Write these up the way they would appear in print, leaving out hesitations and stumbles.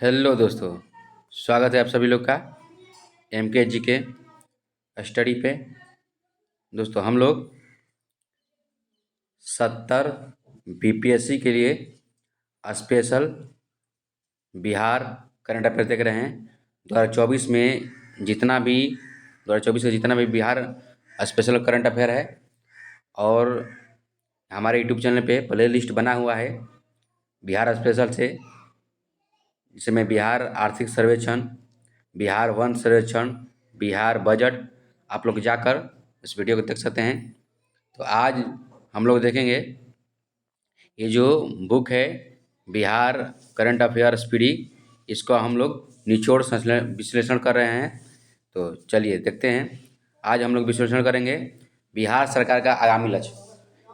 Hello दोस्तों, स्वागत है आप सभी लोग का एम के जी के स्टडी पे। दोस्तों हम लोग 70 बीपीएससी के लिए स्पेशल बिहार करंट अफेयर देख रहे हैं। 2024 में जितना भी 2024 का जितना भी बिहार स्पेशल करंट अफेयर है और हमारे यूट्यूब चैनल पे प्ले लिस्ट बना हुआ है बिहार स्पेशल से, जिसमें बिहार आर्थिक सर्वेक्षण, बिहार वन सर्वेक्षण, बिहार बजट आप लोग जाकर इस वीडियो को देख सकते हैं। तो आज हम लोग देखेंगे ये जो बुक है बिहार करंट अफेयर स्पीडी, इसको हम लोग निचोड़ विश्लेषण कर रहे हैं। तो चलिए देखते हैं। आज हम लोग विश्लेषण करेंगे बिहार सरकार का आगामी लक्ष्य,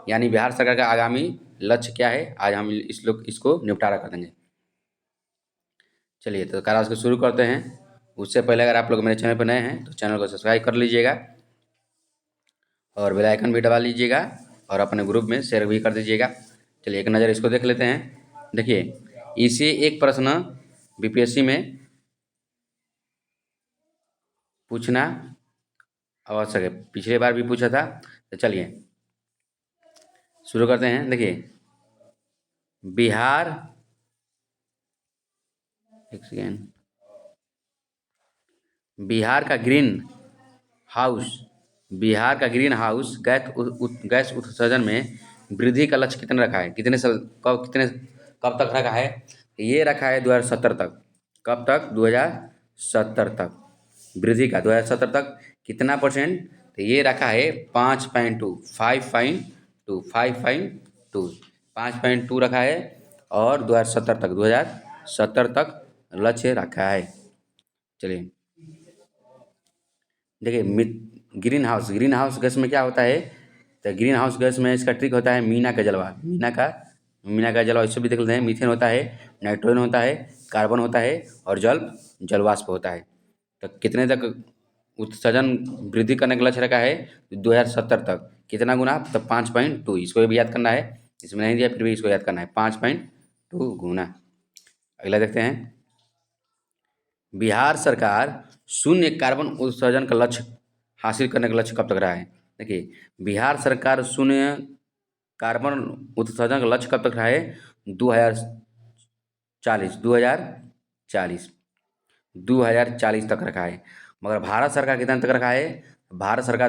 यानी बिहार सरकार का आगामी लक्ष्य क्या है। आज हम इसको निपटारा कर देंगे। चलिए तो आज को शुरू करते हैं। उससे पहले अगर आप लोग मेरे चैनल पर नए हैं तो चैनल को सब्सक्राइब कर लीजिएगा और बेल आइकन भी दबा लीजिएगा और अपने ग्रुप में शेयर भी कर दीजिएगा। चलिए एक नज़र इसको देख लेते हैं। देखिए, इसे एक प्रश्न बीपीएससी में पूछना आवश्यक है, पिछले बार भी पूछा था। तो चलिए शुरू करते हैं। देखिए, बिहार, एक सेकेंड, बिहार का ग्रीन हाउस गैस उत्सर्जन में वृद्धि का लक्ष्य कितने रखा है, कब तक रखा है। ये रखा है 2070 तक। कब तक? 2070 तक वृद्धि का। 2070 तक कितना परसेंट? तो ये रखा है 5.2 5.2 रखा है और 2070 तक लक्ष्य रखा है। चलिए देखिए, ग्रीन हाउस गैस में क्या होता है। तो ग्रीन हाउस गैस में इसका ट्रिक होता है मीना का जलवा। इससे भी देख लेते हैं। मीथेन होता है, नाइट्रोजन होता है, कार्बन होता है और जलवाष्प होता है। तो कितने तक उत्सर्जन वृद्धि करने का लक्ष्य रखा है? 2070 तक। कितना गुना? तो 5.2। इसको भी याद करना है, इसमें नहीं दिया फिर भी इसको याद करना है, 5.2 गुना। अगला देखते हैं। बिहार सरकार शून्य कार्बन उत्सर्जन का लक्ष्य हासिल करने का लक्ष्य कब तक रहा है। देखिए, बिहार सरकार शून्य कार्बन उत्सर्जन का लक्ष्य कब तक रहा है? 2040 तक रखा है। मगर भारत सरकार कितने तक रखा है? भारत सरकार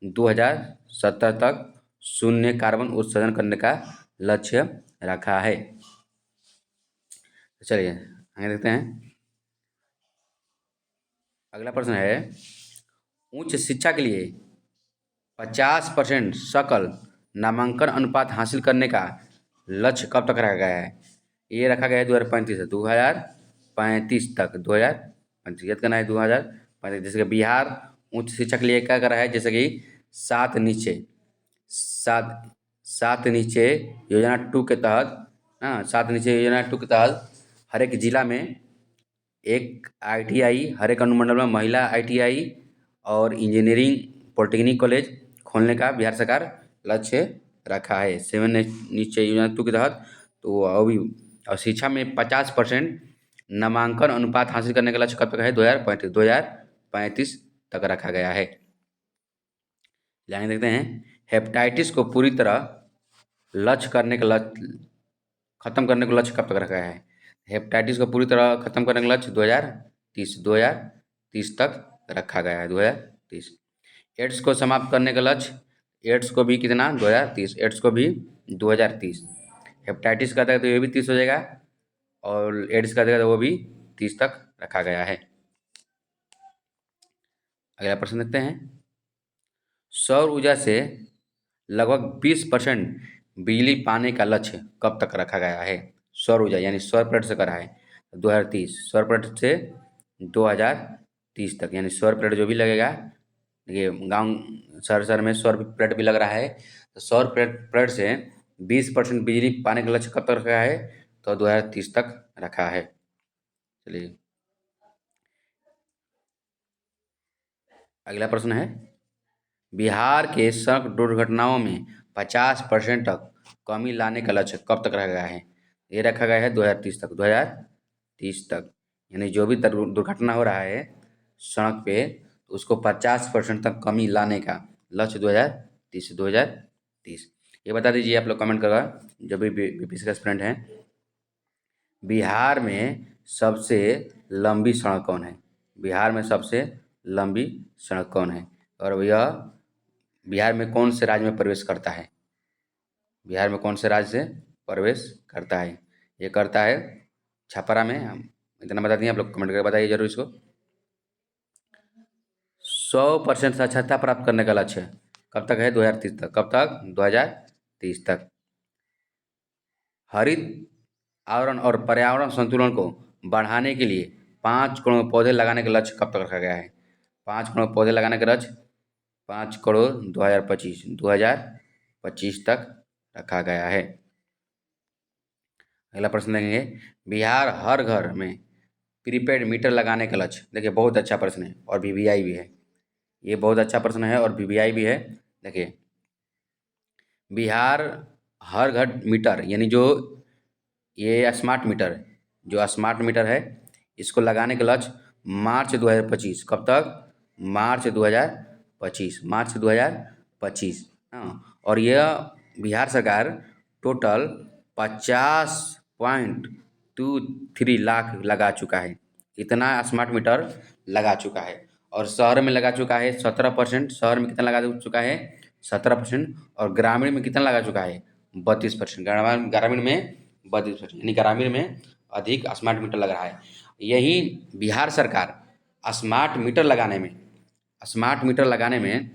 2070 तक शून्य कार्बन उत्सर्जन करने का लक्ष्य रखा है। चलिए आगे देखते हैं। अगला प्रश्न है, उच्च शिक्षा के लिए 50% सकल नामांकन अनुपात हासिल करने का लक्ष्य कब तक रखा गया है। ये रखा गया है 2035 तक। 2035 याद करना है, 2035। जैसे कि बिहार उच्च शिक्षा के लिए क्या कर रहा है, जैसे कि सात नीचे योजना 2 के तहत, सात नीचे योजना 2 के तहत हर एक जिला में एक ITI, हर एक अनुमंडल में महिला ITI और इंजीनियरिंग पॉलिटेक्निक कॉलेज खोलने का बिहार सरकार लक्ष्य रखा है 7 नीचे योजना 2 के तहत। तो अभी और शिक्षा में 50% नामांकन अनुपात हासिल करने का लक्ष्य कब तक है? 2035 तक रखा गया है। आगे देखते हैं। हेपेटाइटिस को पूरी तरह खत्म करने का लक्ष्य कब तक रखा है। हेपेटाइटिस को पूरी तरह खत्म करने का लक्ष्य 2030 तक रखा गया है। 2030। एड्स को समाप्त करने का लक्ष्य, एड्स को भी कितना? 2030। एड्स को भी 2030। हेपेटाइटिस का था तो ये भी 30 हो जाएगा और एड्स का था तो वो भी 30 तक रखा गया है। अगला प्रश्न देखते हैं। सौर ऊर्जा से लगभग 20% बिजली पाने का लक्ष्य कब तक रखा गया है। सौर ऊर्जा यानी सौर प्लेट से करा है 2030। सौर प्लेट से 2030 तक, यानी सौर प्लेट जो भी लगेगा, देखिए गांव शहर में सौर प्लेट भी लग रहा है। तो सौर प्लेट से 20% बिजली पाने का लक्ष्य कब तक रखा है? तो 2030 तक रखा है। चलिए अगला प्रश्न है, बिहार के सड़क दुर्घटनाओं में 50% तक कमी लाने का लक्ष्य कब तक रखा गया है। ये रखा गया है 2030 तक, 2030 तक। यानी जो भी दुर्घटना हो रहा है सड़क पे, उसको 50% तक कमी लाने का लक्ष्य 2030। ये बता दीजिए आप लोग कमेंट करवा, जो भी बीपीएससी के एस्पिरेंट हैं, बिहार में सबसे लंबी सड़क कौन है? बिहार में सबसे लंबी सड़क कौन है? और यह बिहार में कौन से राज्य में प्रवेश करता है? बिहार में कौन से राज्य से प्रवेश करता है? ये करता है छपरा में। हम इतना बता दिए, आप लोग कमेंट करके बताइए जरूर इसको। 100% साक्षरता प्राप्त करने का लक्ष्य कब तक है? 2030 तक। कब तक? 2030 तक। हरित आवरण और पर्यावरण संतुलन को बढ़ाने के लिए 5 करोड़ पौधे लगाने का लक्ष्य कब तक रखा गया है? 5 करोड़ पौधे लगाने का लक्ष्य 5 करोड़ 2025 तक रखा गया है। अगला प्रश्न देखेंगे, बिहार हर घर में प्रीपेड मीटर लगाने का लक्ष्य। देखिए बहुत अच्छा प्रश्न है और वीवीआई भी है। ये बहुत अच्छा प्रश्न है और वीवीआई भी है। देखिए, बिहार हर घर मीटर, यानी जो ये स्मार्ट मीटर, जो स्मार्ट मीटर है, इसको लगाने का लक्ष्य मार्च 2025। कब तक? मार्च 2025। मार्च 2025। हाँ, और यह बिहार सरकार टोटल 50.23 लाख लगा चुका है। इतना स्मार्ट मीटर लगा चुका है। और शहर में लगा चुका है 17%। शहर में कितना लगा चुका है? 17%। और ग्रामीण में कितना लगा चुका है? 32%। ग्रामीण में 32%, यानी ग्रामीण में अधिक स्मार्ट मीटर लग रहा है। यही बिहार सरकार स्मार्ट मीटर लगाने में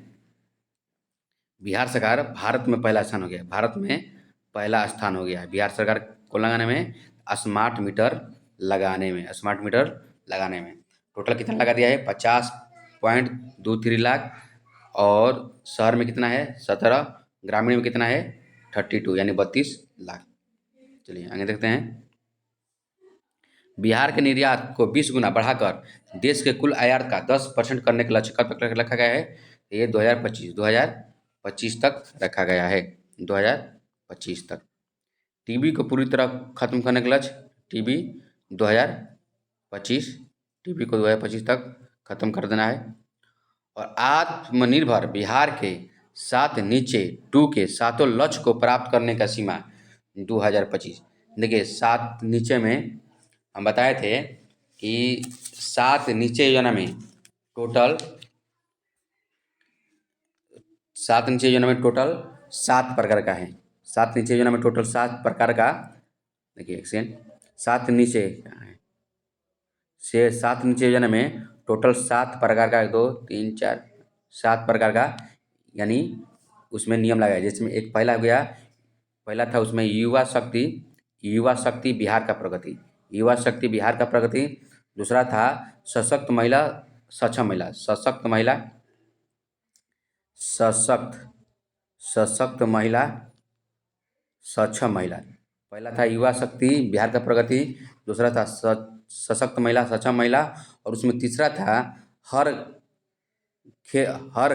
बिहार सरकार भारत में पहला स्थान हो गया। भारत में पहला स्थान हो गया है बिहार सरकार को लगाने में, स्मार्ट मीटर लगाने में टोटल कितना लगा दिया है? 50.23 लाख। और शहर में कितना है? 17। ग्रामीण में कितना है? 32, यानी 32 लाख। चलिए आगे देखते हैं। बिहार के निर्यात को 20 गुना बढ़ाकर देश के कुल आयात का 10% करने का लक्ष्य कब तक रखा गया है? ये 2025 तक रखा गया है। 2025 तक। टीबी को पूरी तरह खत्म करने का लक्ष्य, टीबी 2025। टीबी को 2025 तक खत्म कर देना है। और आत्मनिर्भर बिहार के साथ नीचे 2 के सातों लक्ष्य को प्राप्त करने का सीमा 2025। देखिए 7 नीचे में हम बताए थे कि 7 नीचे योजना में टोटल 7 प्रकार का है। 7 नीचे योजना में टोटल 7 प्रकार का, देखिए एक सेकेंड, 7 नीचे है से 7 नीचे योजना में टोटल 7 प्रकार का, 1 2 3 4 7 प्रकार का, यानी उसमें नियम लगाया। जिसमें एक पहला हो गया, पहला था उसमें युवा शक्ति बिहार का प्रगति, युवा शक्ति बिहार का प्रगति। दूसरा था सशक्त महिला सक्षम महिला, सशक्त महिला सक्षम महिला। पहला था युवा शक्ति बिहार का प्रगति, दूसरा था सशक्त महिला सक्षम महिला, और उसमें तीसरा था हर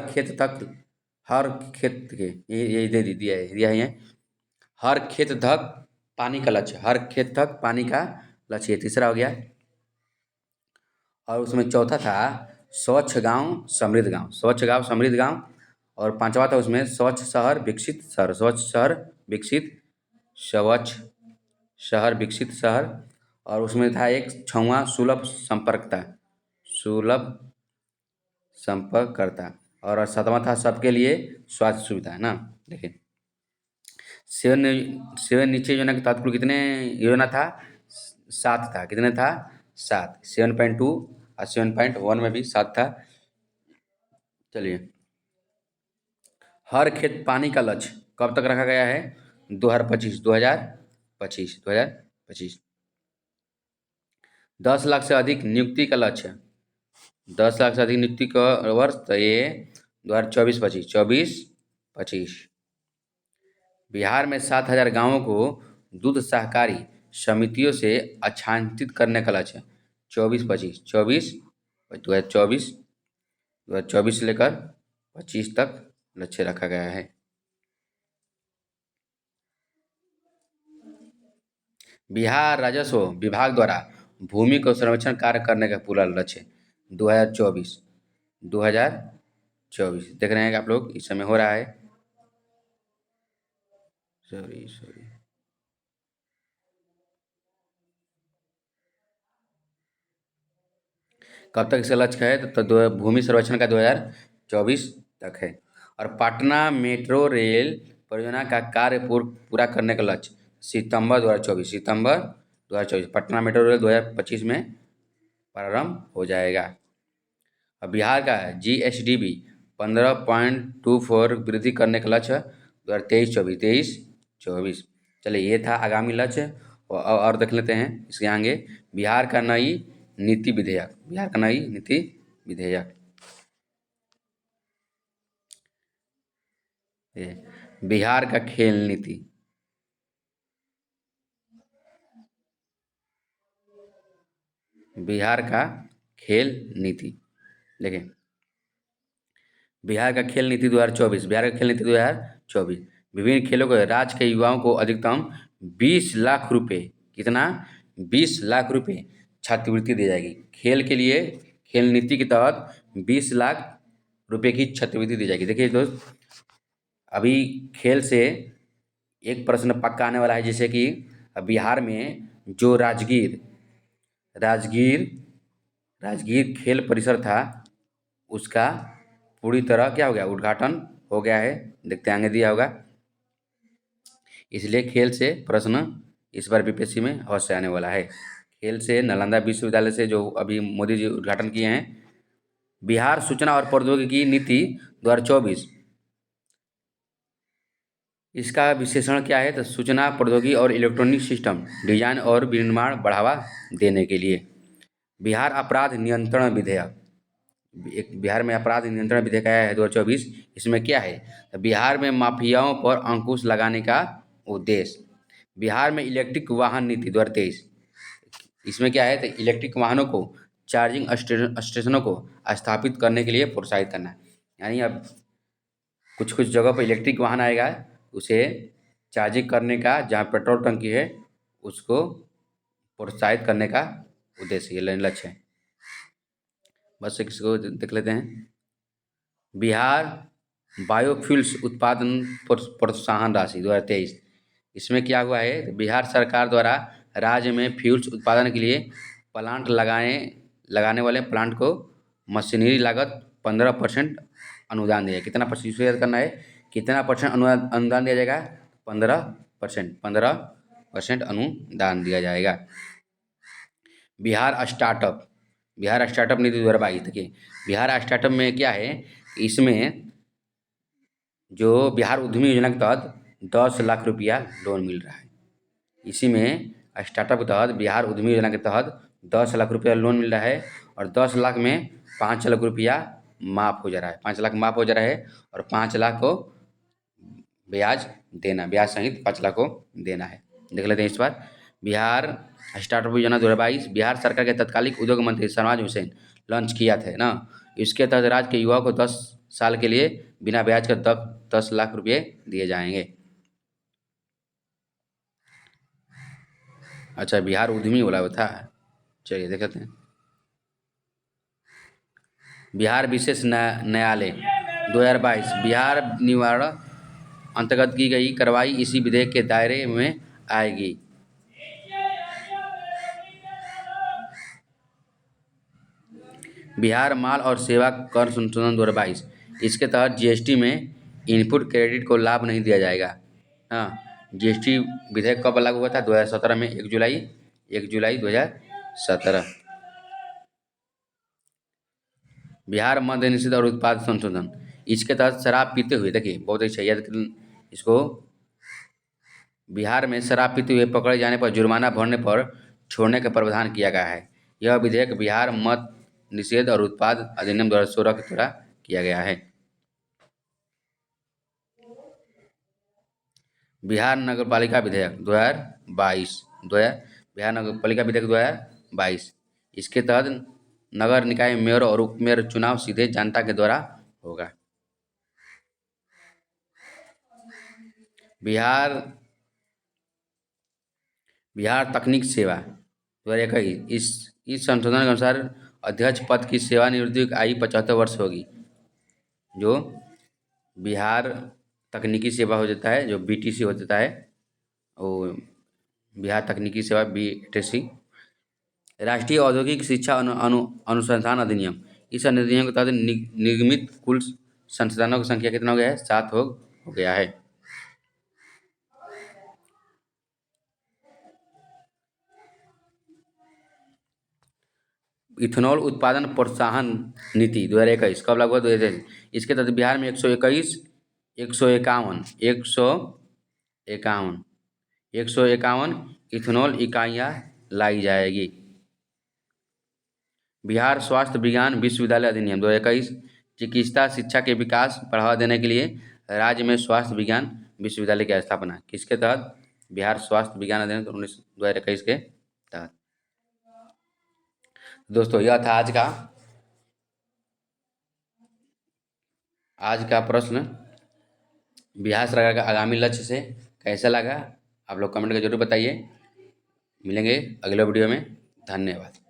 खेत तक, हर खेत के, ये दे दिया है ये, हर खेत तक पानी का लक्ष्य, हर खेत तक पानी का लक्ष्य, ये तीसरा हो गया। और उसमें चौथा था स्वच्छ गांव समृद्ध गांव, स्वच्छ गांव समृद्ध गांव। और पांचवा था उसमें स्वच्छ शहर विकसित शहर, स्वच्छ शहर विकसित शहर। और उसमें था एक छठवां सुलभ संपर्कता। और सातवां था सबके लिए स्वास्थ्य सुविधा, है ना। देखिए सेवन नीचे योजना के तहत कुल कितने योजना था? 7 था। कितने था? 7। 7.2 और 7.1 में भी 7 था। चलिए, हर खेत पानी का लक्ष्य कब तक रखा गया है? 2025। 10 लाख से अधिक नियुक्ति का लक्ष्य, 10 लाख से अधिक नियुक्ति का वर्ष, तो ये 2024-25। बिहार में 7,000 गाँवों को दूध सहकारी समितियों से अच्छादित करने का लक्ष्य 24-25। 2024 से लेकर 25 तक लक्ष्य रखा गया है। बिहार राजस्व विभाग द्वारा भूमि को संरक्षण कार्य करने का पूरा लक्ष्य 2024 2024 देख रहे हैं कि आप लोग इस समय हो रहा है। सॉरी सॉरी कब तक इसका लक्ष्य है? तो भूमि सर्वेक्षण का 2024 तक है। और पटना मेट्रो रेल परियोजना का कार्य पूरा करने का लक्ष्य सितंबर 2024 पटना मेट्रो रेल 2025 में प्रारंभ हो जाएगा। और बिहार का GSDP 15.24 वृद्धि करने का लक्ष्य 2023-24। चलिए ये था आगामी लक्ष्य। और देख लेते हैं इसके आगे बिहार का नई नीति विधेयक। ये बिहार का खेल नीति। बिहार का खेल नीति देखिए, बिहार का खेल नीति 2024 विभिन्न खेलों को राज्य के युवाओं को अधिकतम 20 लाख रुपए, कितना 20 लाख रुपए छात्रवृत्ति दी जाएगी। खेल के लिए खेल नीति के तहत 20 लाख रुपए की छात्रवृत्ति दी जाएगी। देखिए दोस्त, अभी खेल से एक प्रश्न पक्का आने वाला है, जैसे कि बिहार में जो राजगीर खेल परिसर था उसका पूरी तरह क्या हो गया, उद्घाटन हो गया है। देखते आगे दिया होगा। इसलिए खेल से प्रश्न इस बार BPSC में अवश्य आने वाला है। खेल से नालंदा विश्वविद्यालय से जो अभी मोदी जी उद्घाटन किए हैं। बिहार सूचना और प्रौद्योगिकी नीति 2024, इसका विशेषण क्या है? तो सूचना प्रौद्योगिकी और इलेक्ट्रॉनिक सिस्टम डिजाइन और विनिर्माण बढ़ावा देने के लिए। बिहार अपराध नियंत्रण विधेयक, एक बिहार में अपराध नियंत्रण विधेयक आया है 2024। इसमें क्या है? तो बिहार में माफियाओं पर अंकुश लगाने का उद्देश्य। बिहार में इलेक्ट्रिक वाहन नीति 2023, इसमें क्या है? तो इलेक्ट्रिक वाहनों को चार्जिंग स्टेशनों को स्थापित करने के लिए प्रोत्साहित करना है। यानी अब कुछ जगह पर इलेक्ट्रिक वाहन आएगा, उसे चार्जिंग करने का, जहाँ पेट्रोल टंकी है उसको प्रोत्साहित करने का उद्देश्य, ये लक्ष्य है। बस इसको देख लेते हैं। बिहार बायोफ्यूल्स उत्पादन प्रोत्साहन राशि 2023, इसमें क्या हुआ है? बिहार सरकार द्वारा राज्य में फ्यूल्स उत्पादन के लिए प्लांट लगाने वाले प्लांट को मशीनरी लागत 15% अनुदान दिया। कितना परसेंट याद करना है? कितना परसेंट अनुदान दिया जाएगा? 15% अनुदान दिया जाएगा। बिहार स्टार्टअप नीति 2022। देखिए बिहार स्टार्टअप में क्या है, इसमें जो बिहार उद्यमी योजना के तहत 10 लाख रुपया लोन मिल रहा है। इसी में स्टार्टअप के तहत बिहार उद्यमी योजना के तहत 10 लाख रुपया लोन मिल रहा है। और 10 लाख में 5 लाख रुपया माफ़ हो जा रहा है, 5 लाख माफ़ हो जा रहा है। और 5 लाख को ब्याज सहित 5 लाख को देना है। देख लेते हैं इस बार बिहार स्टार्टअप योजना 2022 बिहार सरकार के तत्कालीन उद्योग मंत्री शहनाज हुसैन लॉन्च किया था ना। इसके तहत राज्य के युवाओं को 10 साल के लिए बिना ब्याज का 10 लाख रुपये दिए जाएंगे। अच्छा, बिहार उद्यमी वाला वो था। चलिए देख लेते हैं। बिहार विशेष न्यायालय 2022 बिहार निवारण अंतर्गत की गई कार्रवाई इसी विधेयक के दायरे में आएगी। बिहार माल और सेवा कर संशोधन 2022, इसके तहत GST में इनपुट क्रेडिट को लाभ नहीं दिया जाएगा। हाँ, GST विधेयक कब लागू हुआ था? 2017 में, 1 जुलाई 2017। बिहार मद्य निषेध और उत्पाद संशोधन, इसके तहत शराब पीते हुए, देखिए बहुत अच्छा याद इसको, बिहार में शराब पीते हुए पकड़े जाने पर जुर्माना भरने पर छोड़ने का प्रावधान किया गया है। यह विधेयक बिहार मद्य निषेध और उत्पाद अधिनियम 2016 के द्वारा किया गया है। बिहार नगरपालिका विधेयक 2022 बिहार नगरपालिका विधेयक 2022, इसके तहत नगर निकाय मेयर और उप मेयर चुनाव सीधे जनता के द्वारा होगा। बिहार बिहार तकनीक सेवा 2021, इस संशोधन के अनुसार अध्यक्ष पद की सेवानिवृत्ति की आयु 75 वर्ष होगी। जो बिहार तकनीकी सेवा हो जाता है, जो बीटीसी हो जाता है, वो बिहार तकनीकी सेवा बीटीसी। राष्ट्रीय औद्योगिक शिक्षा अनुसंधान अधिनियम, इस अधिनियम के तहत निगमित कुल संस्थानों की संख्या कितना हो गया है? 7 हो गया है। इथेनॉल उत्पादन प्रोत्साहन नीति 2021 कब लागू हुआ? 2021। इसके तहत बिहार में 151 इथेनॉल इकाइयाँ लाई जाएगी। बिहार स्वास्थ्य विज्ञान विश्वविद्यालय अधिनियम 2021, चिकित्सा शिक्षा के विकास बढ़ावा देने के लिए राज्य में स्वास्थ्य विज्ञान विश्वविद्यालय की स्थापना। किसके तहत? बिहार स्वास्थ्य विज्ञान अधिनियम 2021 के तहत। दोस्तों, यह था आज का प्रश्न। बिहार सरकार का आगामी लक्ष्य से कैसा लगा आप लोग कमेंट करके जरूर बताइए। मिलेंगे अगले वीडियो में। धन्यवाद।